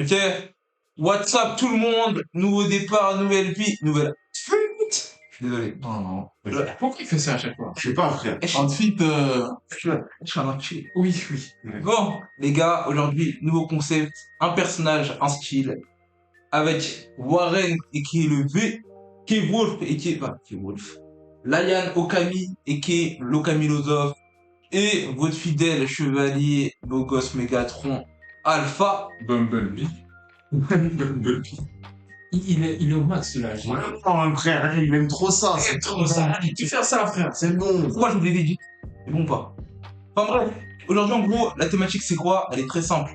Ok. What's up tout le monde? Nouveau départ, nouvelle vie, nouvelle... Je suis désolé. Non. Ouais. Pourquoi il fait ça à chaque fois? Je sais pas, frère. Ensuite, Je suis un enculé. oui. Bon, les gars, aujourd'hui, nouveau concept, un personnage, un style, avec Warren, et qui est le V, qui est Wolf, et qui est... Enfin, qui est Wolf. Lion Okami, et qui est l'Okamilosophe, et votre fidèle chevalier, beau gosse Mégatron, Alpha. Bumblebee. Il est au max, là. Non, frère, il aime trop ça. C'est trop ça. Tu fais ça, frère. C'est bon. Pourquoi je vous l'ai dit? C'est bon ou pas? Enfin bref, aujourd'hui en gros, la thématique c'est quoi? Elle est très simple.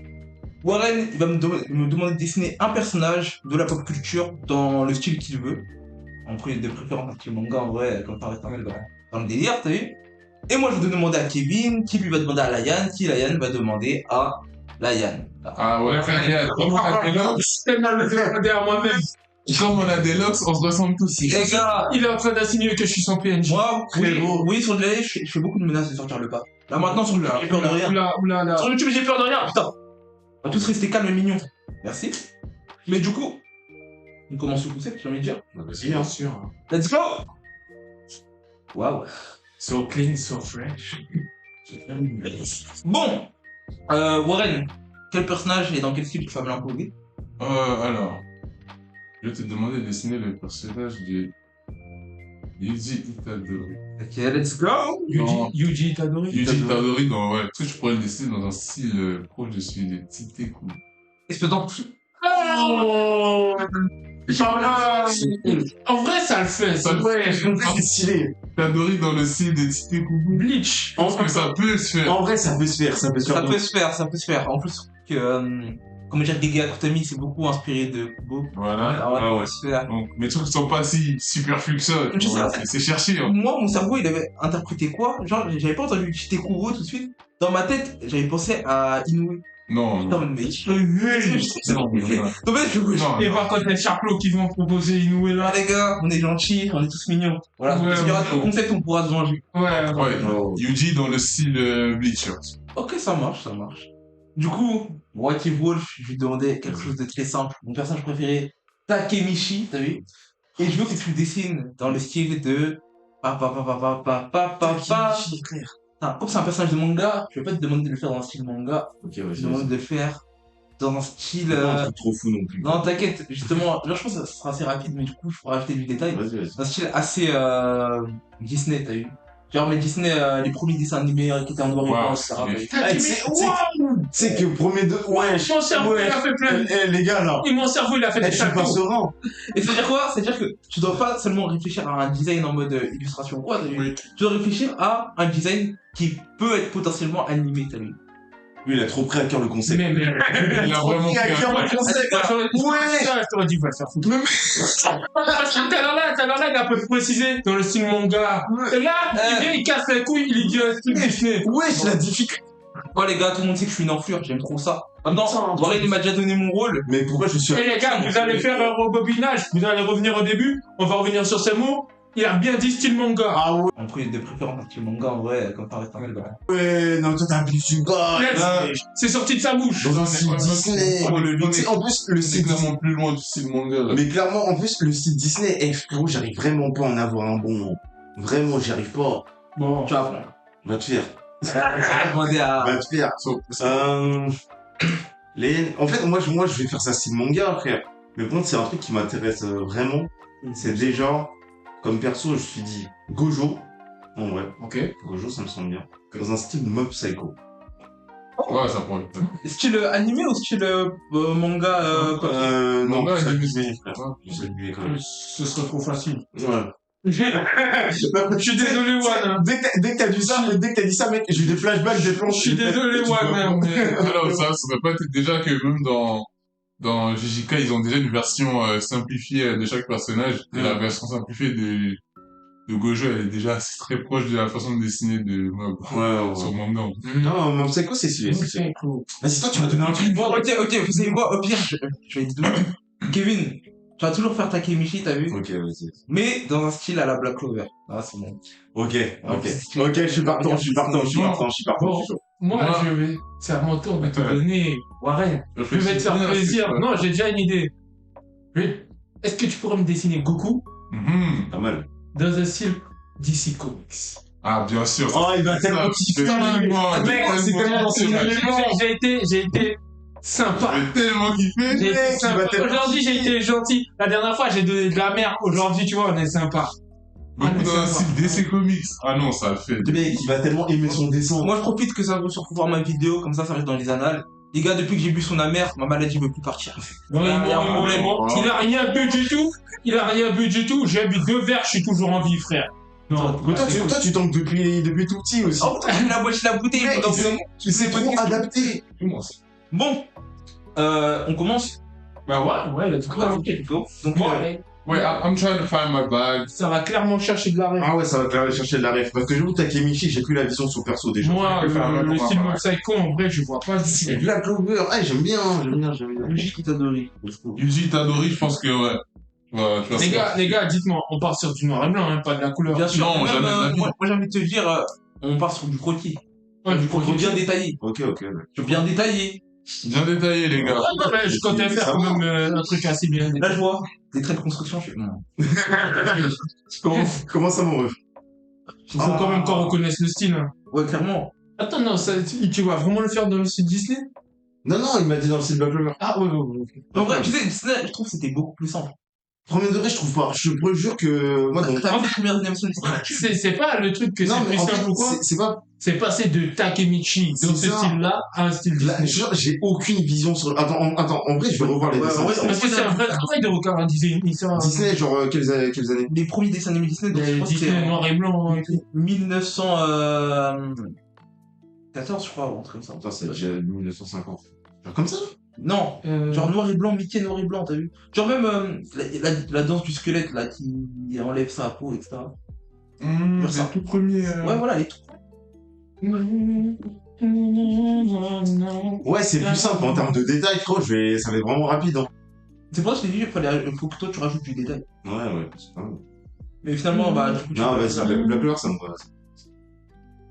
Warren, il va me demander de dessiner un personnage de la pop culture dans le style qu'il veut. En premier de préférence un style manga en vrai, comme ça reste un peu dans le délire, t'as vu? Et moi je vais demander à Kevin, qui lui va demander à Lian, qui Lian va demander à Lian. Ah ouais, frère, comme on a des locks, à moi-même. Comme on a des locks, on se ressemble tous. Les gars, Il est en train d'insinuer que je suis son PNJ. moi, oui, Frérot. oui, sur le délai, je fais beaucoup de menaces de sortir le pas. Là maintenant sur le j'ai peur de rien. Oula. Sur YouTube, j'ai peur de rien, putain. On va tous rester calmes et mignons. Merci. Mais du coup, on commence le concept, j'ai envie de dire. Bien sûr. Let's go. Waouh. So clean, so fresh. Bon, Warren, quel personnage et dans quel style tu vas me l'imposer? Alors, je vais te demander de dessiner le personnage de Yuji Itadori. Ok, let's go. Yuji Itadori. Yuji Itadori, est-ce que je pourrais le dessiner dans un style proche de celui de Titeku? Espèce d'en... Oh en vrai, ça le fait. Ça le ouais, C'est stylé. Itadori dans le style de Titeku. Bleach. Je pense que ça peut se faire. En vrai, ça peut se faire, ça peut se Ça faire. peut se faire, ça peut se faire. En plus que, comment dire, Gege Akutami, c'est beaucoup inspiré de Kubo. Voilà. Alors, Ah ouais. ça peut se faire. Donc, mes trucs sont pas si superflus que ça. Je sais. C'est cherché. Hein. Moi, mon cerveau, il avait interprété quoi? Genre, j'avais pas entendu citer Kubo tout de suite. Dans ma tête, j'avais pensé à Inoue. Non, Putain, non. mais Non, Donc, non. Et par contre, les charplots qui vont proposer Inoue là. les gars, on est gentils, on est tous mignons. Voilà, Ouais, il y aura ouais. tout le concept, on pourra se venger. Ouais. Ouais, Yuji dans le style Bleach. Ok, ça marche, ça marche. Du coup, Whitey Wolf, je lui demandais quelque chose de très simple. Mon personnage préféré, Takemichi, t'as vu? Et je veux que tu le dessines dans le style de... Comme c'est un personnage de manga, je vais pas te demander de le faire dans un style manga, Ok, je ouais, te demande de le faire dans un style... C'est pas un truc trop fou non plus. Non, t'inquiète, justement, genre, je pense que ça sera assez rapide, mais du coup, je pourrais rajouter du détail. Vas-y. Un style assez Disney, t'as vu? Genre, mais Disney, les premiers dessins animés qui étaient en noir et blanc, etc. t'as vu? C'est que premier deux. Ouais, Mon cerveau, il a fait plein. Les gars, là. Et mon cerveau, il a fait des Je suis pas charplots. serein. Et c'est-à-dire quoi? C'est-à-dire que tu dois pas seulement réfléchir à un design en mode illustration ou quoi, t'as vu? Oui. Tu dois réfléchir à un design qui peut être potentiellement animé, t'as vu? Lui, il a trop pris à cœur le concept. Mais. Il a vraiment pris à fait cœur un- le concept. Ouais. Ça, je t'aurais dit, va le faire foutre. Parce que tout à l'heure, il a peu précisé dans le style manga. Et là, il vient, il casse les couilles, il dit un style Disney. Wesh, la difficulté. Ouais, les gars, tout le monde sait que je suis une enflure, j'aime trop ça. Maintenant, Putain, Warren, il m'a déjà donné mon rôle. Mais pourquoi je suis. Et les gars, vous allez faire un rebobinage, vous allez revenir au début, on va revenir sur ces mots. Il a bien dit style manga. Ah ouais, En plus, de préférence, un style manga, en vrai, comme ça reste un peu. non, toi, t'as plus du gars. C'est sorti de sa bouche. Dans un style Disney. On est- C'est- En plus, le C'est style clairement plus loin du style manga. Là. Mais clairement, en plus, le style Disney, frérot, j'arrive vraiment pas à en avoir un bon. Vraiment, j'y arrive pas. Bon. Tu vois, frère. Va te faire. Je vais demander à... Va te faire. En fait, moi, je vais faire ça style manga, frère. Mais par contre, c'est un truc qui m'intéresse vraiment. C'est déjà, comme perso, je me suis dit, Gojo. En vrai, Ok. Gojo, ça me semble bien. Dans un style Mob Psycho. Ouais, ça prend le temps. Style animé ou style manga Non, Manga, c'est animé. animé, frère. C'est animé, quand même. Ce serait trop facile. Ouais. Je suis désolé, Wan. Dès que t'as dit ça, mec, j'ai eu des flashbacks, des plans. Je suis désolé, Wan. Alors, ça serait pas peut-être déjà que même dans JJK, ils ont déjà une version simplifiée de chaque personnage. Et la version simplifiée de Gojo, elle est déjà très proche de la façon de dessiner de Mob. Sur manga. Non, Mob Psycho, c'est celui. Vas-y, toi, tu m'as donné un truc. Bon, ok, vous savez quoi? Au pire, je vais te donner. Kevin, tu vas toujours faire Takemichi, t'as vu? Ok, vas-y. Mais dans un style à la Black Clover. Ah, c'est bon. Ok, je suis partant. moi, Moi- je vais. C'est à mon tour de te Attends. donner. Warren, je vais te faire Réfléchis bien, plaisir. c'est Non, j'ai déjà une idée. Est-ce que tu pourrais me dessiner Goku Pas mal. dans un style DC Comics? Ah, bien sûr. Oh, il va tellement kiffer. Mec, c'est tellement dans son élément. J'ai été sympa. J'ai tellement kiffé. J'ai été Mec, il sympa. va tellement Aujourd'hui, j'ai été gentil. La dernière fois, j'ai donné de la merde. Aujourd'hui, tu vois, on est sympa. Beaucoup dans un style DC Comics. Ah non, ça le fait. Le mec, il va tellement aimer son dessin. Moi, je profite que ça sur pouvoir ma vidéo, comme ça reste dans les annales. Les gars, depuis que j'ai bu son amère, ma maladie veut plus partir. Non, Il y a un problème. Il a rien bu du tout. Il a rien bu du tout. J'ai bu 2 verres, je suis toujours en vie, frère. Non, Mais toi, tu tankes depuis tout petit aussi. Oh putain, j'ai la boîte, la bouteille. Mec, pendant- tu sais trop adapter. Bon, on commence. bah ouais, let's go. Go. Donc, Bon, Ouais, I'm trying to find my bag. ça va clairement chercher de la rêve. Ah ouais, ça va te aller chercher de la ref. Parce que j'avoue, t'as Kemichi, j'ai plus la vision sur le perso déjà. Moi, je peux faire un le rapport style à Mob Psycho, en vrai, je vois pas d'ici. Et Black Clover, j'aime bien. Yuji Kitadori. Yuji Itadori, je pense que ouais. Ouais, tu vois, Les gars, dites-moi, on part sur du noir et blanc, hein, pas de la couleur. Bien sûr. Non, Même, jamais de la vie. moi, j'ai envie de te dire, on part sur du croquis. Ouais, Du croquis bien détaillé. Ok. Bien détaillé. Bien détaillé, les gars. Ouais, mais je comptais faire quand même un truc assez bien. Là, je vois des traits de construction. Je fais, non. Comment ça, mon ref? Il faut quand même qu'on reconnaisse le style. Hein. Ouais, clairement. Attends, non, tu vas vraiment le faire dans le style Disney? Non, il m'a dit dans le style Black Clover. Ah, ouais. En vrai, tu sais, Disney, je trouve que c'était beaucoup plus simple. Premier degré, je trouve pas. Je te jure que moi, donc. T'as vu les premières animations Disney? C'est pas le truc que Non, c'est mais plus en simple fait, ou quoi? c'est pas. C'est passé de Takemichi dans C'est ce ça. style-là à un style Là, Disney. genre, j'ai aucune vision sur. Attends, en vrai, je vais revoir les Ouais, dessins. ouais, Parce que c'est un vrai travail de regarder Disney. Disney, genre, quelles années? Les premiers dessins animés Disney, donc je crois que Disney c'était noir et blanc et tout. 1914, je crois, ou un truc comme ça. Attends, c'est déjà 1950. Genre comme ça? Non, genre noir et blanc, Mickey noir et blanc, t'as vu? Genre même la danse du squelette, là, qui enlève sa peau, etc. C'est ça. le tout premier. Ouais, voilà, les trucs. Ouais, c'est plus simple en termes de détails, frérot. Ça va être vraiment rapide, hein. C'est pour ça que je t'ai dit, il faut que toi tu rajoutes du détail. Ouais, c'est pas mal. Mais finalement, bah, du coup, tu Non, peux- vas-y, Black Clover, ça me va.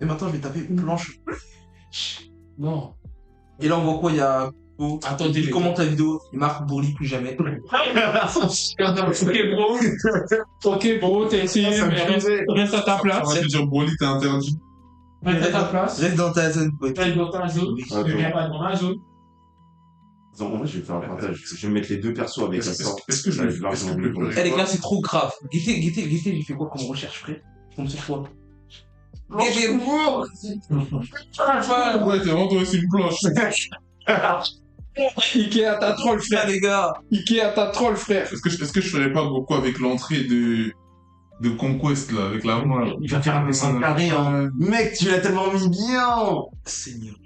Et maintenant, je vais taper une planche. Bon. Et là, on voit quoi? Il y a. Oh, Attendez, il les commente la vidéo, il marque Bourli plus jamais. Ok, bro. Ok, bro, t'as essayé, mais reste à ta Ça place. va te dire, Broly, t'es interdit. Reste à ta place. Reste dans ta zone, pote. Reste dans ta zone. Oui. Ne viens pas dans la zone. Attends, en vrai, je vais faire un partage. Je vais mettre les deux persos avec la sorte. Est-ce que je Ouais, le largement peux mieux. pleurer? Eh les gars, c'est trop grave. Guettez, j'ai fait quoi comme recherche, frère? Je tombe sur quoi? Guettez, Ouais, t'es vraiment toi aussi une planche. Ikea, t'as troll, frère, frère. les gars. Ikea, t'as troll, frère. Est-ce que je ferais pas beaucoup avec l'entrée de Conquest, là, avec la main, là? Il va faire un dessin carré, hein. Mec, tu l'as tellement mis bien. Seigneur.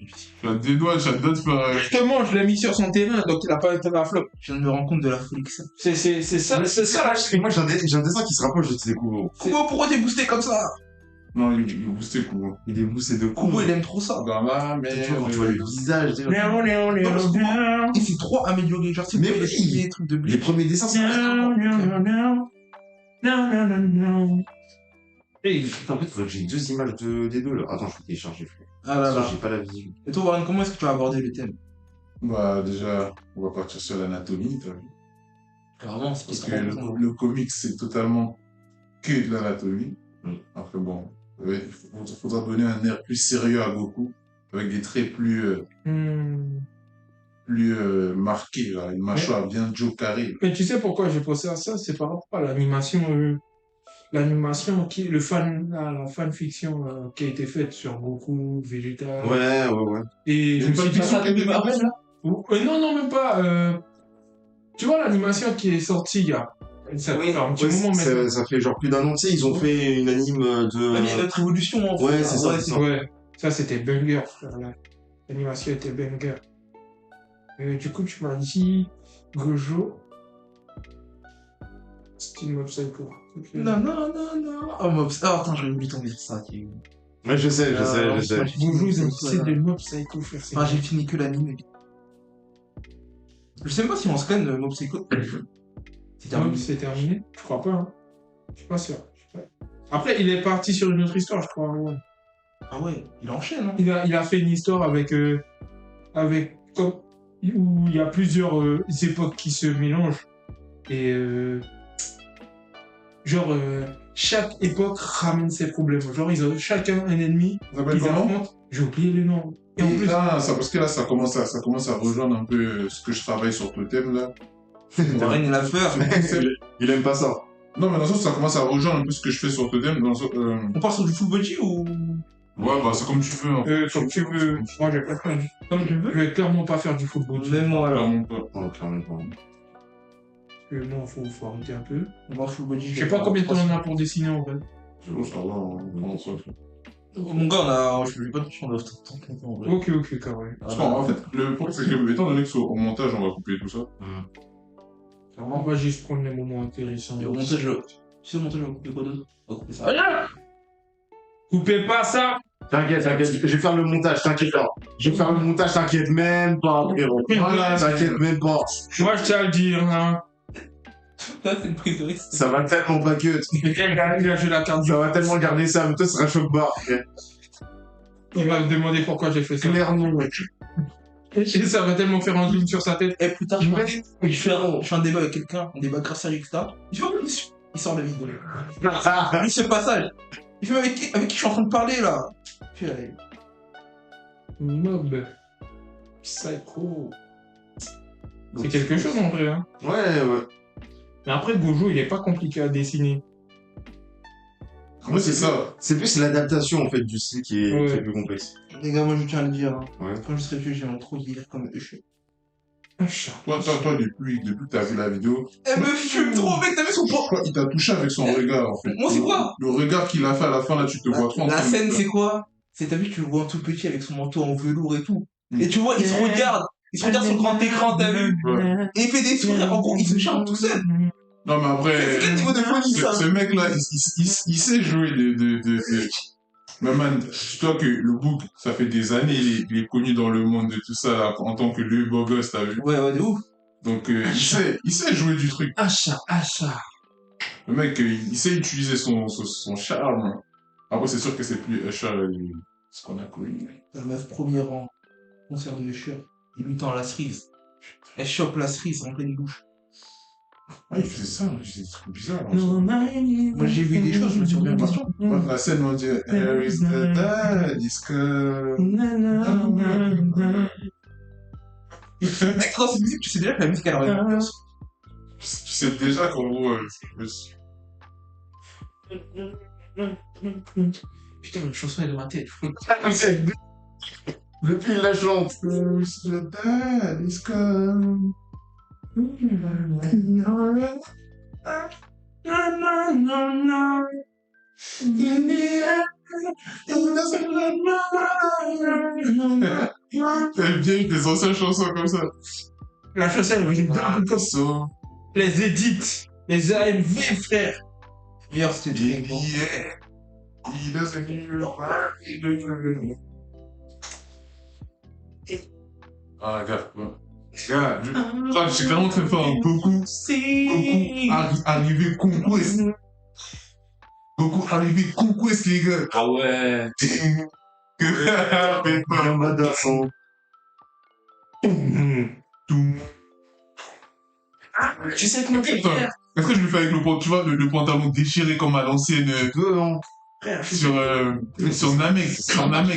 Tu as des doigts, de faire. Justement, je l'ai mis sur son terrain, donc il a pas été à la flop. Je viens de me rendre compte de la folie que ça. C'est ça, c'est ça, là. Moi, j'ai un dessin qui se rapproche de tes coups. Pourquoi t'es boosté comme ça? Non, il est boosté, quoi. Il est boosté de Kubo, coups. il aime trop ça. Dans la Tu vois, quand tu vois le visage, déjà. Et c'est trop amélioré. Genre, c'est Mais pas oui. des trucs de blé. Les premiers dessins, c'est Et en fait, faudrait que j'ai deux images des deux là. Attends, je vais télécharger, frère. Ah là là. J'ai pas la vision. Et toi, Warren, comment est-ce que tu as abordé le thème? Bah, déjà, on va partir sur l'anatomie, t'as vu? Vraiment, c'est Parce trop que important. le comics, c'est totalement que de l'anatomie. Mm. Après, bon, ouais, il faudra donner un air plus sérieux à Goku, avec des traits plus marqués, là, une mâchoire bien Joe carré. Mais tu sais pourquoi j'ai pensé à ça? C'est par rapport à l'animation. L'animation la fanfiction qui a été faite sur Goku, Vegeta. Ouais. Et je me suis dit, Ça, t'as vu Marvel, là? non, même pas. Tu vois l'animation qui est sortie il y a ça fait un petit moment maintenant. Ça fait genre plus d'un an, tu sais, ils ont fait une anime de. Ouais, mais il y a notre évolution en Ouais, fait. c'est ça, c'est ça. Ouais, ça c'était banger, frère. L'animation était banger. Du coup, tu m'as dit Gojo. Style Mob Psycho. Ok. Non. Oh, Mob... Oh, attends, j'aurais oublié ton ça. Ouais, je sais. Gojo, c'est de Mob Psycho, frère. Enfin, j'ai fini que l'anime. Je sais même pas si on scan Mob Psycho. C'est terminé. C'est terminé? Je crois pas. Hein. Je suis pas sûr. Après, il est parti sur une autre histoire, je crois. Ouais. Ah ouais, il enchaîne, hein. Il a fait une histoire avec où il y a plusieurs époques qui se mélangent. Et chaque époque ramène ses problèmes. Genre, ils ont chacun un ennemi. Ça s'appelle Ils comment? affrontent. J'ai oublié le nom. Et en plus, Ça, parce que là, ça commence à rejoindre un peu ce que je travaille sur Totem, là. Warren, il a peur. Il aime pas ça. Non, mais dans le sens, ça commence à rejoindre un peu ce que je fais sur Totem. Dans le sens, On part sur du full body ou. ouais, bah, c'est comme tu veux. Hein. comme tu veux. Moi, j'ai pas fait. Comme tu veux. Je vais clairement pas faire du football. Même moi alors. Clairement pas. Non, clairement pas. Parce que moi, faut arrêter un peu. On va full body. Je sais pas combien de temps on a pour dessiner en fait. C'est bon, ça va. Non, ça va. Mon gars, je sais pas si on doit en vrai. Ok, carré. Parce qu'en fait, le problème, c'est que, étant donné que au montage, on va couper tout ça. On va juste prendre les moments intéressants. Et au montage, tu sais, au montage, on va couper quoi d'autre? On va couper ça. Ah, Coupez pas ça! T'inquiète, je vais faire le montage, t'inquiète pas. Je vais faire le montage, t'inquiète même pas, frérot. T'inquiète même pas. Moi, je tiens à le dire, hein. là, c'est une prise de risque. Ça va tellement pas que. Il a joué la carte du. Ça va tellement garder ça, mais toi, ce sera choc barre, frère. Il va me demander pourquoi j'ai fait ça. Clairement, mec. Et ça va tellement faire un zoom sur sa tête. Et plus tard, je fais un débat avec quelqu'un, un débat grâce à Rixta. Il sort la vidéo. Lui, ce passage. Il fait avec qui je suis en train de parler là? Puis, allez. Mob. Psycho. C'est quelque chose en vrai, hein. Ouais. Mais après, Gojo, il est pas compliqué à dessiner. Ouais, c'est ça. C'est plus l'adaptation, en fait, du style qui est plus complexe. Les gars, moi je tiens à le dire. Hein. Ouais. Quand je serai vieux, j'aimerais trop vieillir comme eux. Toi, depuis que t'as vu la vidéo. Elle me fume trop, mec, t'as vu son poids? Il t'a touché avec son regard, en fait. Moi, c'est quoi? Le regard qu'il a fait à la fin, là, tu te vois trop en La train de- scène, c'est quoi? C'est, t'as vu, tu le vois en tout petit avec son manteau en velours et tout. Mm. Et tu vois, il se regarde. Il se regarde sur le grand écran, t'as vu? Ouais. Et il fait des sourires, en gros, il se charme tout seul. Non, mais après. C'est quel niveau de folie, ça? Ce mec-là, il sait jouer de. Mais man, dis-toi que le book, ça fait des années, il est connu dans le monde de tout ça, en tant que le beau gosse, t'as vu? Ouais, de ouf. Donc, il sait jouer du truc. Achat. Le mec, il sait utiliser son charme. Après, c'est sûr que c'est plus Usher, ce qu'on a connu. La meuf, premier rang, concert de Usher. Il lui tend la cerise. Elle chope la cerise en pleine bouche. Ah, il faisait ça, c'est des trucs bizarres. Moi, j'ai vu des choses, je me suis remis en question. Ouais, la scène, on dit, Here is the daddy's come. Mec, dans cette musique, tu sais déjà que la musique, elle aurait une ambiance. Tu sais déjà qu'en gros, Putain, la chanson est dans ma tête. Depuis, il la chante. Here is the daddy's come. T'aimes bien des anciennes chansons comme ça. La chanson, elle est comme So, les edits, les AMV, frère. Meilleur c'était yeah, bon. he doesn't hear Ah, gars, ouais. Gars, je suis clairement très fort. Goku, arrivé conquest. Goku, arrivé conquest, les gars. Ah ouais. Yamada son. Tu sais comment tu Attends, est-ce que je le fais avec tu vois, le pantalon déchiré comme à l'ancienne, Non. sur Namek,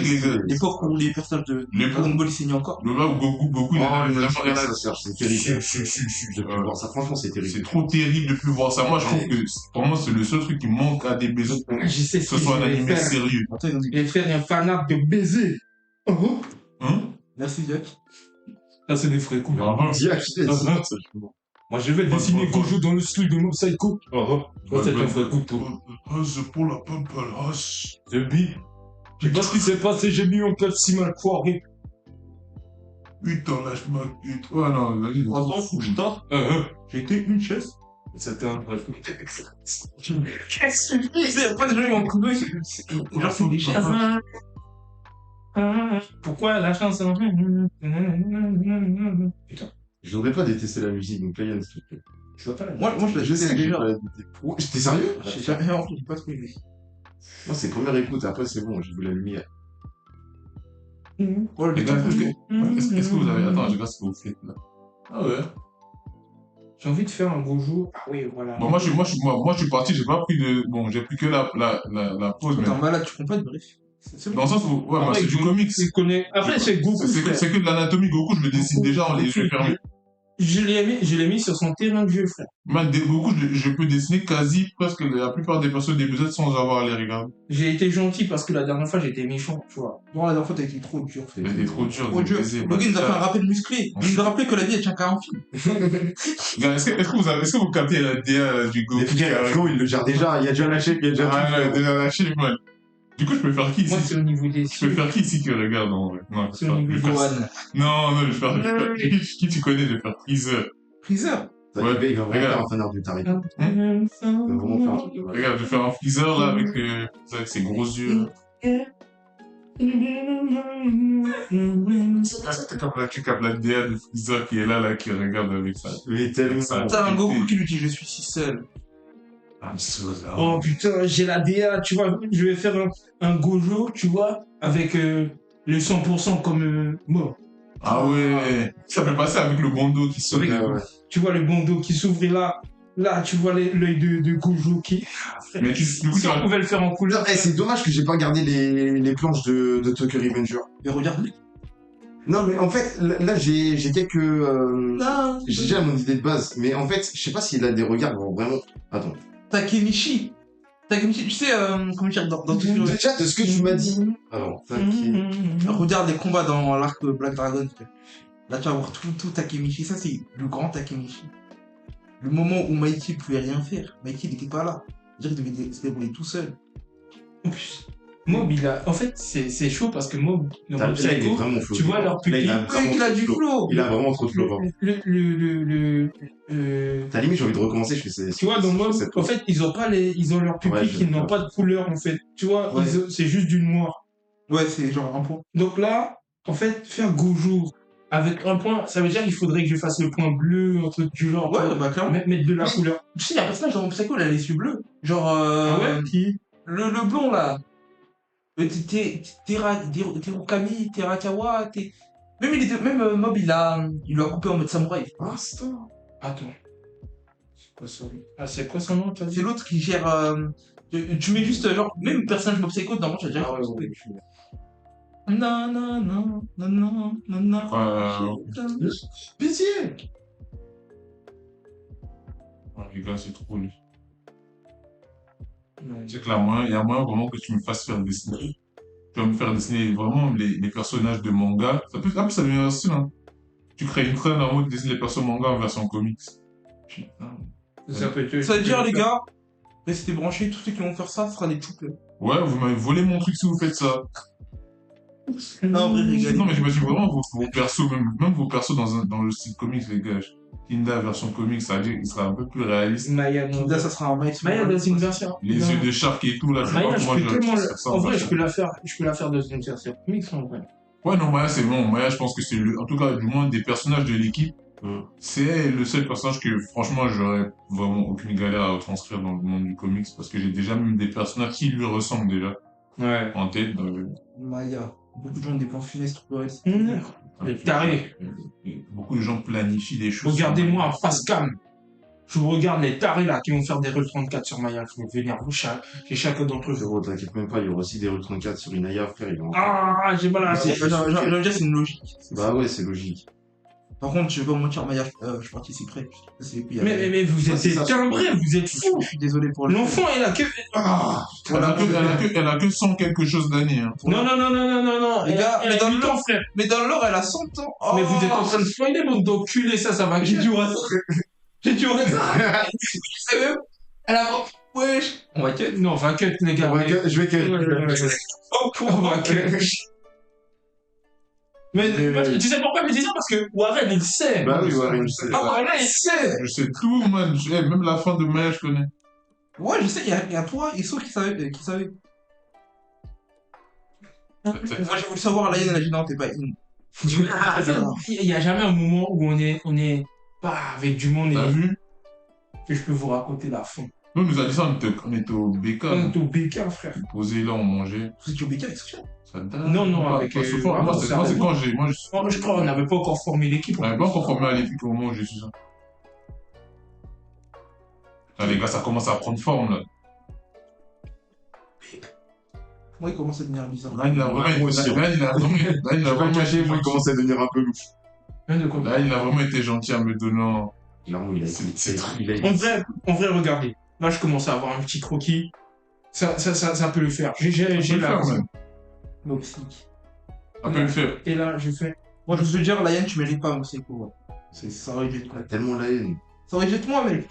les gars. L'époque où les personnages de L'époque- Dragon Ball ils saignaient encore. Le là où Goku, il a vraiment rien à dire. C'est terrible. J'ai pu voir ça, franchement, c'est terrible. C'est trop terrible de plus voir ça. Moi, je trouve que, pour moi, c'est le seul truc qui manque à des BZ. Je sais Que ce soit un animé sérieux. Attends, ils ont dit. Je vais faire un fanart de baiser. Oh. Hein? Merci, Jack. Ça, c'est des frais coups. Moi, je vais dessiner Gojo dans le style de Mob Psycho. Ça, c'est un vrai coup. C'est pour la pump à l'os. The B. Je sais pas ce qui s'est passé, j'ai mis un peu si mal foiré. Putain, lâche-moi. Ouais, non, vas-y. Attends, faut que je tente. J'ai été une chaise. C'était un vrai coup. Qu'est-ce que tu fais? C'est pas des gens qui ont coupé. Genre, c'est des chaises. Pourquoi la chance Putain. Je voudrais pas détester la musique, donc Playan, s'il te plaît. Je vois pas la- Moi, je la Je sais que j'ai déjà. pas la détester. T'es sérieux? J'ai jamais entendu pas ce que j'ai. Moi, c'est première écoute, après, c'est bon, j'ai vu la lumière. Ouais, Les gars, est-ce que vous avez. Attends, je J'ai regarde ce que vous faites là. Ah ouais. envie de faire un beau jour. Ah oui, voilà. Bon, moi, je suis parti, j'ai pas pris de. Bon, j'ai pris que la pause, mais. T'es un malade, tu comprends pas, bref. C'est Dans le sens où, ouais, Après, bah, c'est du comics. il connaît. Après, c'est Goku. frère. C'est que de l'anatomie Goku, je le dessine déjà en les yeux fermés. Je l'ai mis sur son terrain de jeu, frère. Même Goku, je peux dessiner quasi presque la plupart des personnes des BZ sans avoir à les regarder. J'ai été gentil parce que la dernière fois, j'étais méchant, tu vois. Non, la dernière fois, t'as été trop dur. Il était trop dur. Trop dur. Le gars, il nous a fait un rappel musclé. Il nous a rappelé que la vie, elle tient qu'à un film. Gars, est-ce que vous captez la DA du Goku? Les frères, frérot, il le gère déjà, il a déjà lâché, il a déjà Ah, tout ouais, fait. déjà lâché, man. Du coup, je peux faire qui Moi, ici? c'est au niveau des Je peux faire qui ici qui regarde en vrai? Non, C'est je au vais niveau faire- Gohan. non, je vais faire. Qui tu connais? Je vais faire Freezer. Freezer. Ça, Ouais, il va vraiment regarde. faire un fanard du tarif. Il va vraiment faire un truc de malade. Regarde, je vais faire un Freezer là avec ses gros yeux. Tu captes la DA de Freezer qui est là, qui regarde avec ça. Mais tellement. Ça. T'as un Goku qui lui dit je suis si seul. Oh putain, j'ai la DA, tu vois. Je vais faire un Gojo, tu vois, avec le 100% comme mort. Ah ouais, ça peut passer avec le Bondo qui saute. Ouais, ouais. Tu vois le bandeau qui s'ouvre et là, tu vois l'œil de Gojo qui. Mais du coup, Si tu on vas- pouvait le faire en couleur. Eh, c'est dommage que j'ai pas regardé les planches de Tokyo Revenger. Et regarde lui. Non, mais en fait, là, j'ai quelques. Non. J'ai déjà mon idée de base, mais en fait, je sais pas s'il a des regards vraiment. Attends. Takemichi. Takemichi, tu sais, comment dire, dans Tokyo. Déjà, de ce que tu m'as dit. Alors, Regarde les combats dans l'arc Black Dragon. Là, tu vas voir tout Takemichi. Ça, c'est le grand Takemichi. Le moment où Mikey pouvait rien faire. Mikey, il était pas là. C'est-à-dire qu'il devait se débrouiller tout seul. En plus, Mob, en fait, c'est chaud parce que Mob, dans Là, Mob il est Psycho, vraiment flow. tu vois leur Là, il pupille. a Ouais, vraiment il a trop de du flow. Il a vraiment trop de flow. pardon. T'as limite, j'ai envie de recommencer, je fais ça. Tu vois, dans Mob, en fait, ils ont leurs pupilles Ouais, qui n'ont pas de couleur, en fait. Tu vois, Ouais. c'est juste du noir. Ouais, c'est genre un point. Donc là, en fait, faire Gojo avec un point, ça veut dire qu'il faudrait que je fasse le point bleu, un truc du genre. tu Ouais, vois, bah clairement. mettre de la Mais- couleur. Tu sais, il y a un personnage dans mon Psycho, il a les yeux bleus. Genre, Ah ouais Qui le blond là. Terukami, Terakawa, même Mob, il lui a coupé en mode samouraï. Ah, c'est toi. Attends. C'est quoi ça lui Ah, c'est quoi son nom, t'as dit C'est l'autre qui gère. Tu mets juste, genre, même personnage Mob Psycho, normalement, tu vas dire. Ah ouais, ouais, Non, non, non, non, non, non, non. Pitié. Oh, les gars, c'est trop lui. ouais. Tu sais que là, il y a moyen vraiment que tu me fasses faire dessiner. Tu vas me faire dessiner vraiment les personnages de manga. Ça peut faire ça devient un style, hein. Tu crées une traîne en mode dessiner les personnages manga en version comics. Putain. Ça peut être. Ça veut dire, les gars, restez branchés, tous ceux qui vont faire ça, ce sera des choupes. Ouais, vous m'avez volé mon truc si vous faites ça. Non, en vrai, régalez. Non, mais j'imagine vraiment vos persos, même vos persos dans le style comics, les gars. Kinda version comics, ça veut dire qu'il sera un peu plus réaliste. Maya, non. Là, ça sera un Miles Maya dans une version. Les Non. yeux de Shark et tout, là, je sais Maya, pas je comment peux je tellement. vais faire ça. En vrai, version. je peux la faire dans une version comics, en vrai. Ouais, non, Maya, c'est bon. Maya, je pense que c'est en tout cas, du moins, des personnages de l'équipe. C'est le seul personnage que, franchement, j'aurais vraiment aucune galère à retranscrire dans le monde du comics parce que j'ai déjà même des personnages qui lui ressemblent déjà Ouais. en tête. Maya. Beaucoup de gens ont des plans funestes pour elle. Les tarés. Beaucoup de gens planifient des choses. Regardez-moi en face cam. Je vous regarde les tarés là qui vont faire des Rel 34 sur Maya. Je vais venir vous chez chacun d'entre eux. Frérot, t'inquiète même pas, il y aura aussi des Route 34 sur Inaya, frère, ils vont. Ah, j'ai mal à la tête. J'ai envie de dire, c'est une logique. Bah ouais, c'est logique. Par contre, je vais pas me mentir, Maya, je participerai. Mais vous Ça, c'est êtes ça, timbrés, vous êtes fous. Je suis désolé pour le. L'enfant est là que. Ah. Elle a que 100 quelque chose d'années. Hein. Non. Les gars, elle mais a dans 8 le ans, frère. Mais dans l'or, elle a 100 ans. Oh. Mais vous êtes en train de spoiler, bande d'enculés, ça va. J'ai du reste. J'ai du reste. C'est même. Elle a. Wesh. On va cut. Non, on va cut, les gars. Je vais On va cut. Mais tu sais pourquoi je dis ça? Parce que Warren, il sait. Bah oui, Warren, je sais. Ah, Warren, il sait. Je sais tout, man. Même la fin de Maya, je connais. Ouais, je sais, il y a toi et Sauf qui savait. Moi, j'ai voulu savoir, la elle a dit non, t'es pas in. Il n'y a jamais un moment où on est pas avec du monde T'as et vu? que je peux vous raconter la fin. Nous, on nous a dit ça, on était au BK. On est au BK, frère. Posé là, on mangeait. Vous étiez au BK avec Sofiane? Ça date. Non, non, Pas- avec, pas ce soir. vraiment, Moi, c'est ça moi, c'est arrive. quand j'ai. Moi, Je crois qu'on n'avait pas encore formé l'équipe. on n'avait pas encore formé à l'équipe au moment où j'ai su ça. Là, les gars, ça commence à prendre forme, là. Moi, il commence à devenir bizarre. Là, il a vraiment été. Là, il a vraiment. Là, il Je a vais pas vraiment le cacher, été moi, il gentil. commence à devenir un peu louche. Hein, de quoi? Là, il a vraiment été gentil en me donnant. Clairement, il a C'est très- il a- En vrai, regardez. Là, je commence à avoir un petit croquis. Ça peut le faire. J'ai le la faire, même. Moxique. Ça peut le faire. Et là, je fais. Moi, je veux te dire, Lion, tu mérites pas Moxique. Ça rejette il moi. a tellement la haine. Ça rejette moi, mec.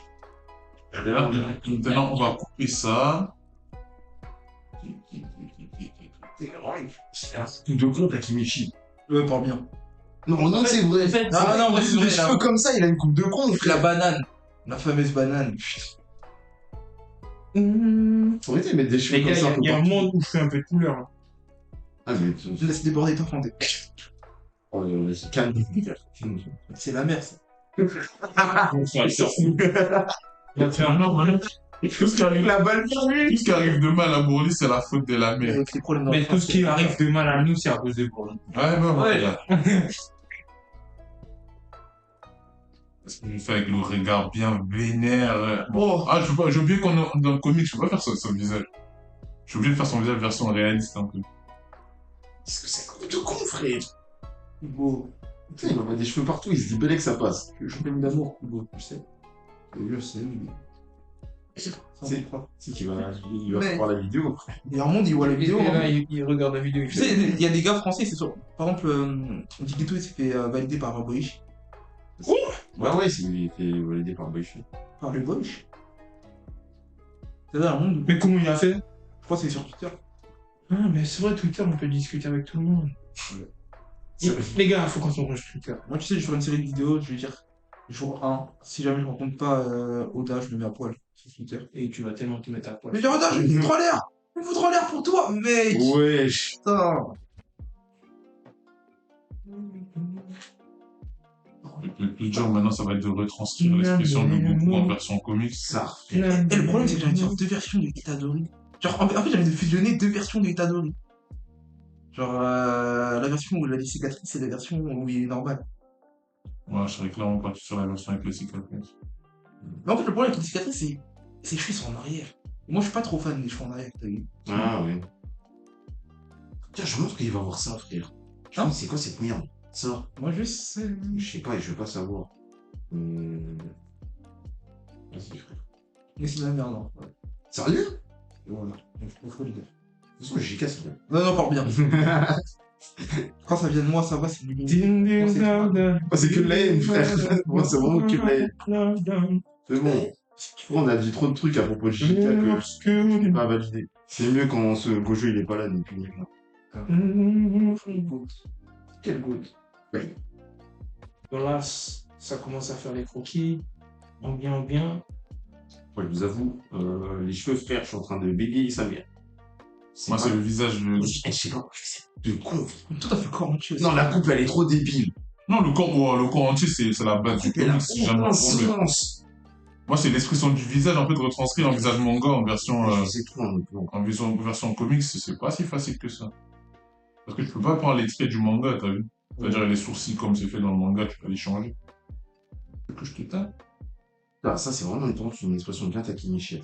Et là, maintenant, on va couper ça. C'est un truc de con, Takemichi. Ouais, parle bien. Non, non, c'est vrai. Non, non, mais c'est vrai, Les cheveux là. comme ça, il a une coupe de con, La frère. banane. La fameuse banane. Faut arrêter de mettre des cheveux Les comme gars, ça un peu il y a un partout. monde où je fais un peu de couleur. Hein. Ah, mais Laisse déborder ta fondée. oh, vas-y, calme. C'est la mer, ça. Il va faire non, voilà. Tout ce qui arrive, La balle perdue. tout ce qui arrive de mal à Bourli, c'est la faute de la mère. Avec les problèmes dans Mais la tout ce qui France, arrive de mal à nous, c'est à cause de Bourne. Ouais, bah, Ouais. voilà. Parce qu'il fait avec le regard bien vénère. Oh, Ah, j'ai oublié qu'on est dans le comic, je peux pas faire son visage. J'ai oublié de faire son visage version réaliste un peu. Qu'est-ce que c'est un coupe de con, frère. beau. Tu sais, il envoie des cheveux partout, il se dit belé que ça passe. Je suis champignon d'amour, beau, tu sais. Et je sais, mais. C'est- C'est pas. Tu sais qu'il va, il va Mais- voir la vidéo. Il y a un monde, il voit la vidéo. Et là, hein. il regarde la vidéo. Tu sais, il y a des gars français, c'est sûr. Par exemple, Digito, il s'est fait valider par Boish. Ouais, il était validé par Boichi. Par le Boish. C'est un monde où. Mais comment il a fait? Je crois que c'est sur Twitter. Ah, mais c'est vrai, Twitter, on peut discuter avec tout le monde. C'est vrai. Les gars, faut qu'on s'enregistre Twitter. Moi, tu sais, je ferai une série de vidéos, je vais dire, jour 1, si jamais je rencontre pas Oda, je me mets à poil sur Twitter. Et tu vas tellement te mettre à Je poil. vais dire, Oda, je vais me foutre en l'air! Je vais me foutre en l'air pour toi, mec! Wesh. Putain! Le plus dur maintenant, ça va être de retranscrire l'expression de Goku en version comics. Ça. Et le problème, c'est que j'ai envie de faire deux versions de Itadori. Genre, en fait, j'ai envie de fusionner deux versions de Itadori. Genre, la version où il a des cicatrices et la version où il est normal. Ouais, je serais clairement parti sur la version avec les cicatrices. Mais en fait, le problème avec les cicatrices, c'est ses cheveux sont en arrière. Et moi, je suis pas trop fan des cheveux en arrière, t'as vu? Ah, ouais. Tiens, je pense qu'il va voir ça, frère. Je Hein pense, c'est quoi cette merde? Ça. Moi, je sais. Je sais pas et je veux pas savoir. Vas-y, frère. Mais c'est de la merde, hein. Ouais. Sérieux? Et voilà. Il faut le dire. De toute façon, j'y casse, frère. Non, non, parle bien. Quand ça vient de moi, ça va, c'est du Oh, c'est que de la haine, frère. Moi, c'est vraiment que de la haine. C'est bon. On a dit trop de trucs à propos de JK que je peux pas valider. C'est mieux quand ce Gojo il est pas là depuis maintenant. Quelle goutte. Là, ça commence à faire les croquis. En bien. Ouais, je vous avoue, les cheveux, frère, je suis en train de bégayer sa mère. Moi, c'est le visage de. Je sais pas, c'est de con. Tout à fait corps entier. Non, la coupe, elle est trop débile. Non, le corps entier, c'est la base du Et la comics, c'est jamais un problème. conscience. Moi, c'est l'expression du visage, en fait, retranscrit en visage manga en version, C'est tout un peu. version comics, c'est pas si facile que ça. Parce que tu peux pas prendre les traits du manga, t'as vu? C'est-à-dire les sourcils comme c'est fait dans le manga, tu peux les changer. Faut que je te tape. Ah, ça, c'est vraiment une expression bien Takemichi.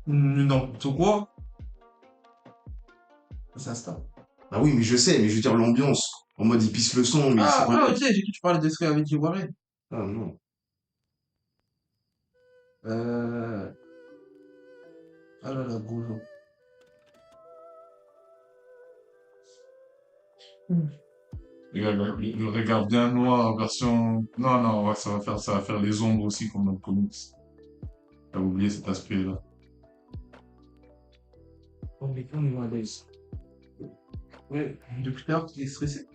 Non, tu quoi? C'est Insta. Ah oui, mais je sais, mais je veux dire l'ambiance. En mode, il pisse le son, mais Ah, c'est ok, j'ai cru que tu parlais de ce qu'avait dit Warren. Ah non. Ah là là, Gojo. Les gars, le regard bien noir, version. Non, ouais, ça va faire les ombres aussi, comme dans le comics. T'as oublié cet aspect-là. Oh, mais on est à l'aise. Ouais, depuis tout à l'heure, tu es stressé.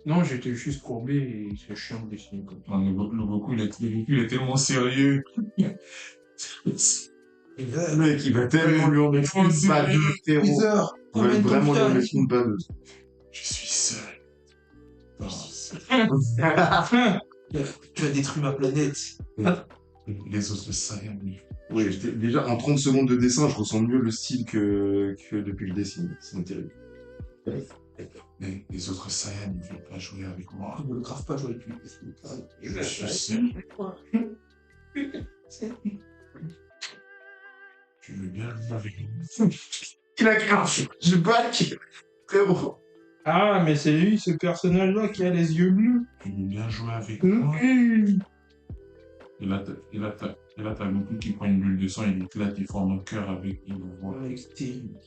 Non, j'étais juste courbé et c'est chiant de dessiner comme ça. Non, le Goku, il est tellement sérieux. Le mec, il va tellement lui en mettre une balle, frérot. 10 heures. Il va vraiment lui en mettre une balle. Je suis seul. Non. Tu as détruit ma planète. Les autres Saiyans, Oui, déjà, en 30 secondes de dessin, je ressens mieux le style que depuis que je dessine. C'est terrible. Mais les autres Saiyans ne veulent pas jouer avec moi. Ne grave pas jouer avec lui. Je suis seul. Tu veux bien jouer avec moi? Il a grave. Je back. Frérot. Ah, mais c'est lui, ce personnage-là, qui a les yeux bleus. Tu veux bien jouer avec moi? Mmh. Et là, t'as Goku qui prend une bulle de sang, il éclate, il forme un cœur avec une voix. Ouais, c'est terrible.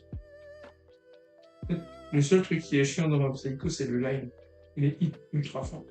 Le seul truc qui est chiant dans Mob Psycho, c'est le line. Il est ultra fort.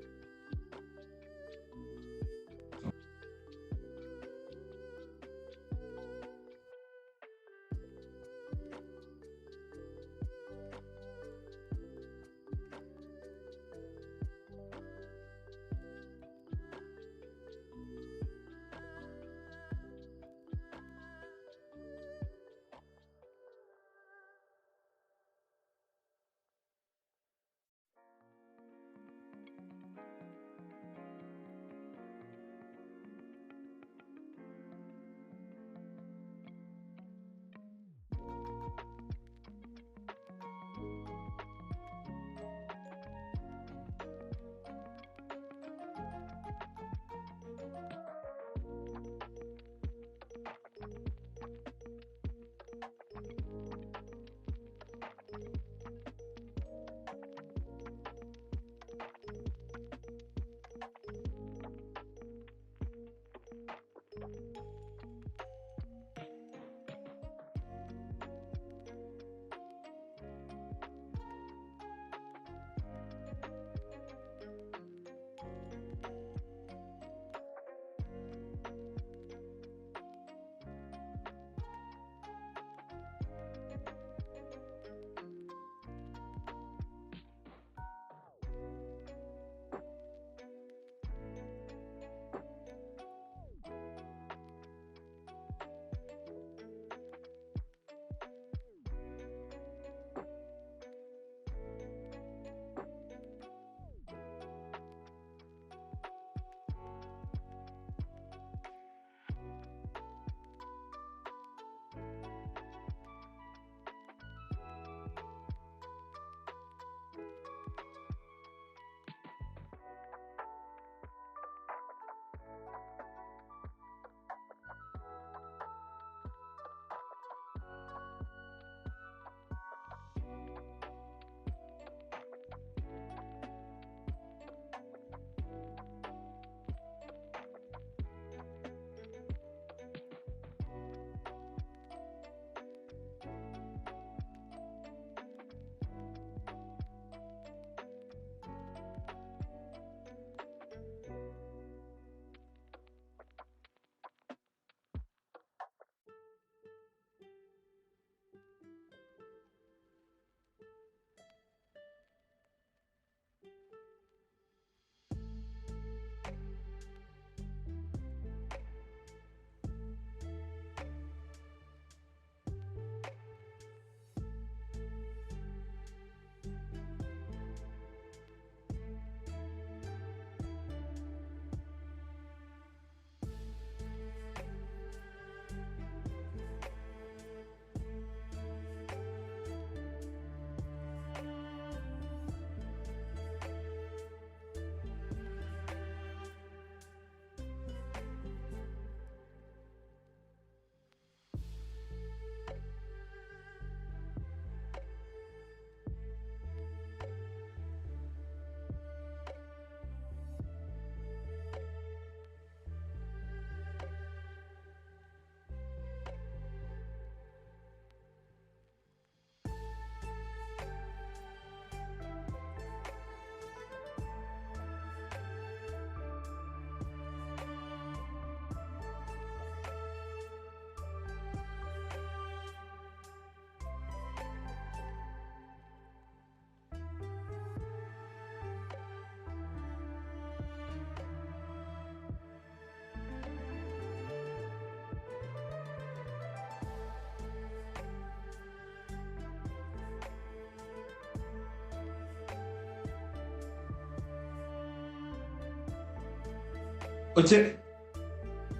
Ok.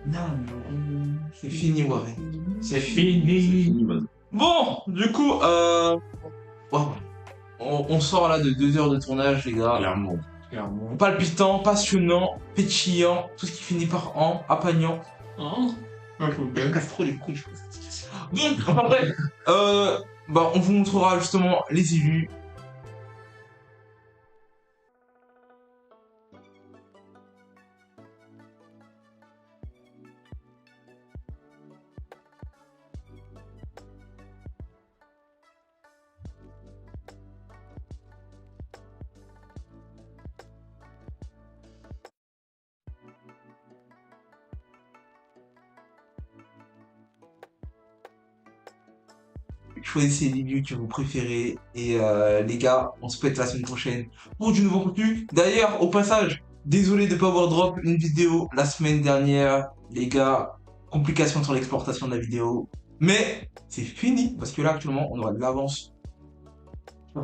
Non, mais C'est fini, Warren. C'est fini. Bon, du coup, on sort là de 2 heures de tournage, les gars. Clairement. Clairement. Palpitant, passionnant, pétillant, tout ce qui finit par en, apagnant. Hein? Je casse trop les couilles. Donc, enfin bref, on vous montrera justement les élus. Choisissez les lieux que vous préférez et les gars, on se pète la semaine prochaine pour du nouveau contenu. D'ailleurs, au passage, désolé de ne pas avoir drop une vidéo la semaine dernière, les gars, complications sur l'exportation de la vidéo. Mais c'est fini parce que là actuellement on aura de l'avance.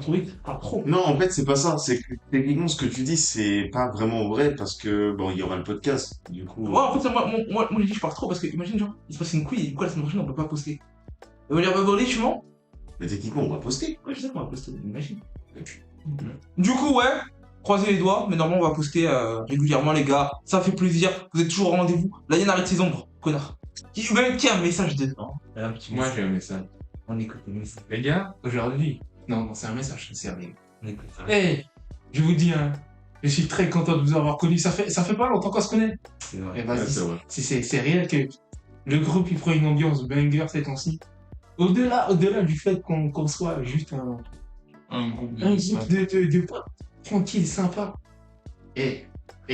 Oui, pas trop. Non, en fait, c'est pas ça. C'est que techniquement, ce que tu dis, c'est pas vraiment vrai parce que, bon, il y aura le podcast. Du coup. Ouais, en fait, moi j'ai dit je pars trop parce que imagine, genre, il se passe une couille et du coup la semaine prochaine on peut pas poster. Il va dire, bah, bon, tu mens. Mais techniquement, on va poster. Ouais, je sais qu'on va poster, imagine. Du coup, ouais, croisez les doigts, mais normalement on va poster régulièrement, les gars. Ça fait plaisir, vous êtes toujours au rendez-vous. Là, Yann arrête ses ombres, connard. Qui a un message dedans. Moi, j'ai un message. On écoute le message. Les gars, aujourd'hui. Non, c'est un message sérieux. On écoute. Hey, je vous dis, hein, je suis très content de vous avoir connu. Ça fait pas longtemps qu'on se connaît. C'est vrai. Eh ben, Ouais, c'est vrai. c'est réel que le groupe il prend une ambiance banger ces temps-ci. Au-delà du fait qu'on soit juste Un groupe un de groupe de potes tranquille, sympa. Et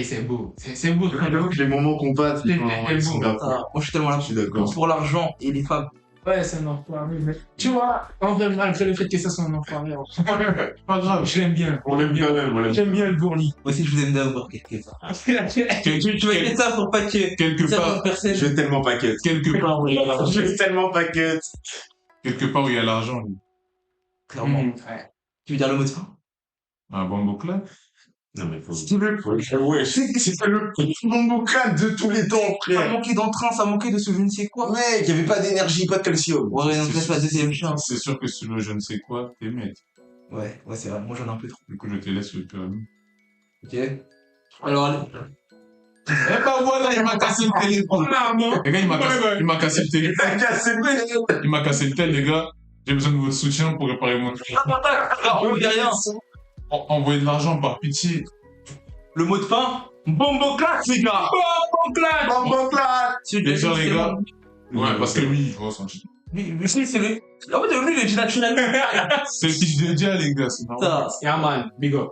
c'est beau. C'est beau. J'avoue que les moments qu'on passe, C'est ils sont bon. bien. Moi je suis tellement là Je suis d'accord. pour l'argent et les femmes. Ouais, c'est un enfoiré. Mais tu vois, en vrai, malgré le fait que ça soit un enfoiré, Pas grave. je l'aime bien. On l'aime bien même, on l'aime. J'aime bien le bourli. Moi aussi je vous aime d'abord quelque part. Tu vas Quelque dire ça pour pas que quelque certaines part, personnes. Je vais tellement pas cut. quelque part où il y a l'argent. Je vais tellement pas cut. Quelque part où il y a l'argent, lui. Clairement. Ouais. Tu veux dire le mot de fin? Un bon club. Non, mais faut. C'est le Ouais, c'est le bon boucan de tous les temps, Ça frère. manquait d'entrain, ça manquait de ce je ne sais quoi. Mec, y avait pas d'énergie, pas de calcium. Ouais, donc laisse la deuxième chance. C'est sûr que si tu veux je ne sais quoi, t'es maître. Ouais, c'est vrai, moi j'en ai un peu trop. Du coup, je te laisse le pyramide. Ok. Alors allez. Eh ben voilà, il m'a cassé le téléphone. non. Les gars, il m'a cassé le téléphone. T'as cassé le téléphone. Il m'a cassé le tel, les gars. J'ai besoin de votre soutien pour réparer mon truc. On dit rien. Envoyez de l'argent par pitié. Le mot de fin, Bombo claque, les gars. Bombo claque. Bon, là. Déjà, les gars. Ouais, parce que lui, il faut ressentir. Lui, c'est lui. En fait, lui, il est naturel. C'est le fils de Dia, les gars, c'est normal. Ça. Yeah man, big up.